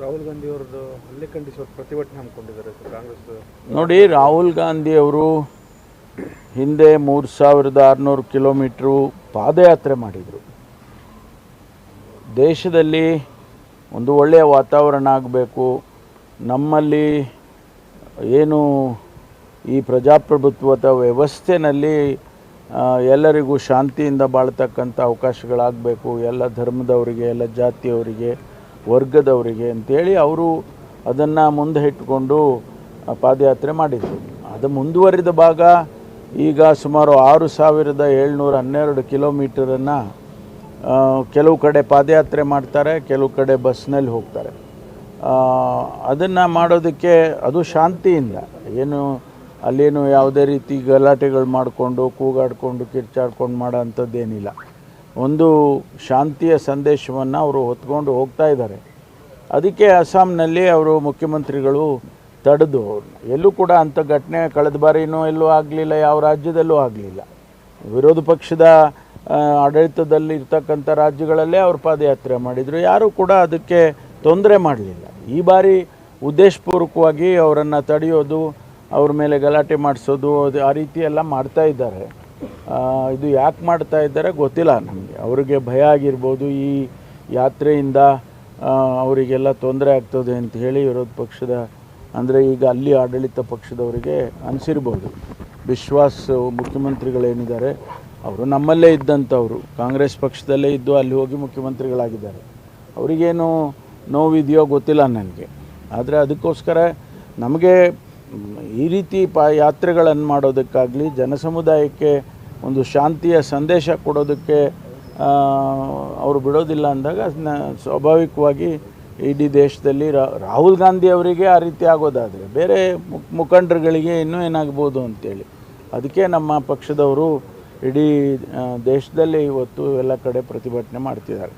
ರಾಹುಲ್ ಗಾಂಧಿ ಅವರದ್ದು ಹಲ್ಲೆ ಖಂಡಿಸುವ ಪ್ರತಿಭಟನೆ ಹಮ್ಮಿಕೊಂಡಿದ್ದಾರೆ ಕಾಂಗ್ರೆಸ್. ನೋಡಿ, ರಾಹುಲ್ ಗಾಂಧಿ ಅವರು ಹಿಂದೆ 3600 ಕಿಲೋಮೀಟ್ರು ಪಾದಯಾತ್ರೆ ಮಾಡಿದರು. ದೇಶದಲ್ಲಿ ಒಂದು ಒಳ್ಳೆಯ ವಾತಾವರಣ ಆಗಬೇಕು, ನಮ್ಮಲ್ಲಿ ಏನು ಈ ಪ್ರಜಾಪ್ರಭುತ್ವದ ವ್ಯವಸ್ಥೆಯಲ್ಲಿ ಎಲ್ಲರಿಗೂ ಶಾಂತಿಯಿಂದ ಬಾಳ್ತಕ್ಕಂಥ ಅವಕಾಶಗಳಾಗಬೇಕು, ಎಲ್ಲ ಧರ್ಮದವರಿಗೆ, ಎಲ್ಲ ಜಾತಿಯವರಿಗೆ, ವರ್ಗದವರಿಗೆ ಅಂತೇಳಿ ಅವರು ಅದನ್ನು ಮುಂದೆ ಇಟ್ಟುಕೊಂಡು ಪಾದಯಾತ್ರೆ ಮಾಡಿದರು. ಅದು ಮುಂದುವರಿದ ಭಾಗ ಈಗ ಸುಮಾರು 6712 ಕಿಲೋಮೀಟರನ್ನು ಕೆಲವು ಕಡೆ ಪಾದಯಾತ್ರೆ ಮಾಡ್ತಾರೆ, ಕೆಲವು ಕಡೆ ಬಸ್ನಲ್ಲಿ ಹೋಗ್ತಾರೆ. ಅದನ್ನು ಮಾಡೋದಕ್ಕೆ ಅದು ಶಾಂತಿಯಿಂದ, ಏನು ಅಲ್ಲೇನು ಯಾವುದೇ ರೀತಿ ಗಲಾಟೆಗಳು ಮಾಡಿಕೊಂಡು ಕೂಗಾಡಿಕೊಂಡು ಕಿರ್ಚಾಡ್ಕೊಂಡು ಮಾಡೋ ಅಂಥದ್ದೇನಿಲ್ಲ. ಒಂದು ಶಾಂತಿಯ ಸಂದೇಶವನ್ನು ಅವರು ಹೊತ್ಕೊಂಡು ಹೋಗ್ತಾ ಇದ್ದಾರೆ. ಅದಕ್ಕೆ ಅಸ್ಸಾಂನಲ್ಲಿ ಅವರು ಮುಖ್ಯಮಂತ್ರಿಗಳು ತಡೆದು ಎಲ್ಲೂ ಕೂಡ ಅಂಥ ಘಟನೆ ಕಳೆದ ಬಾರಿನೂ ಎಲ್ಲೂ ಆಗಲಿಲ್ಲ, ಯಾವ ರಾಜ್ಯದಲ್ಲೂ ಆಗಲಿಲ್ಲ. ವಿರೋಧ ಪಕ್ಷದ ಆಡಳಿತದಲ್ಲಿ ಇರ್ತಕ್ಕಂಥ ರಾಜ್ಯಗಳಲ್ಲೇ ಅವರು ಪಾದಯಾತ್ರೆ ಮಾಡಿದರು, ಯಾರೂ ಕೂಡ ಅದಕ್ಕೆ ತೊಂದರೆ ಮಾಡಲಿಲ್ಲ. ಈ ಬಾರಿ ಉದ್ದೇಶಪೂರ್ವಕವಾಗಿ ಅವರನ್ನು ತಡೆಯೋದು, ಅವ್ರ ಮೇಲೆ ಗಲಾಟೆ ಮಾಡಿಸೋದು, ಅದು ಆ ರೀತಿ ಎಲ್ಲ ಮಾಡ್ತಾ ಇದ್ದಾರೆ. ಇದು ಯಾಕೆ ಮಾಡ್ತಾ ಇದ್ದಾರೆ ಗೊತ್ತಿಲ್ಲ ನಮಗೆ. ಅವರಿಗೆ ಭಯ ಆಗಿರ್ಬೋದು, ಈ ಯಾತ್ರೆಯಿಂದ ಅವರಿಗೆಲ್ಲ ತೊಂದರೆ ಆಗ್ತದೆ ಅಂತ ಹೇಳಿ ವಿರೋಧ ಪಕ್ಷದ ಅಂದರೆ ಈಗ ಅಲ್ಲಿ ಆಡಳಿತ ಪಕ್ಷದವರಿಗೆ ಅನಿಸಿರ್ಬೋದು. ವಿಶ್ವಾಸ್ ಮುಖ್ಯಮಂತ್ರಿಗಳೇನಿದ್ದಾರೆ ಅವರು ನಮ್ಮಲ್ಲೇ ಇದ್ದಂಥವರು, ಕಾಂಗ್ರೆಸ್ ಪಕ್ಷದಲ್ಲೇ ಇದ್ದು ಅಲ್ಲಿ ಹೋಗಿ ಮುಖ್ಯಮಂತ್ರಿಗಳಾಗಿದ್ದಾರೆ. ಅವರಿಗೇನು ನೋವಿದೆಯೋ ಗೊತ್ತಿಲ್ಲ ನನಗೆ. ಆದರೆ ಅದಕ್ಕೋಸ್ಕರ ನಮಗೆ ಈ ರೀತಿ ಯಾತ್ರೆಗಳನ್ನು ಮಾಡೋದಕ್ಕಾಗಲಿ, ಜನಸಮುದಾಯಕ್ಕೆ ಒಂದು ಶಾಂತಿಯ ಸಂದೇಶ ಕೊಡೋದಕ್ಕೆ ಅವರು ಬಿಡೋದಿಲ್ಲ ಅಂದಾಗ ಸ್ವಾಭಾವಿಕವಾಗಿ ಇಡೀ ದೇಶದಲ್ಲಿ ರಾಹುಲ್ ಗಾಂಧಿ ಅವರಿಗೆ ಆ ರೀತಿ ಆಗೋದಾದರೆ ಬೇರೆ ಮುಖಂಡರುಗಳಿಗೆ ಇನ್ನೂ ಏನಾಗ್ಬೋದು ಅಂತೇಳಿ ಅದಕ್ಕೆ ನಮ್ಮ ಪಕ್ಷದವರು ಇಡೀ ದೇಶದಲ್ಲಿ ಇವತ್ತು ಎಲ್ಲ ಕಡೆ ಪ್ರತಿಭಟನೆ ಮಾಡ್ತಿದ್ದಾರೆ.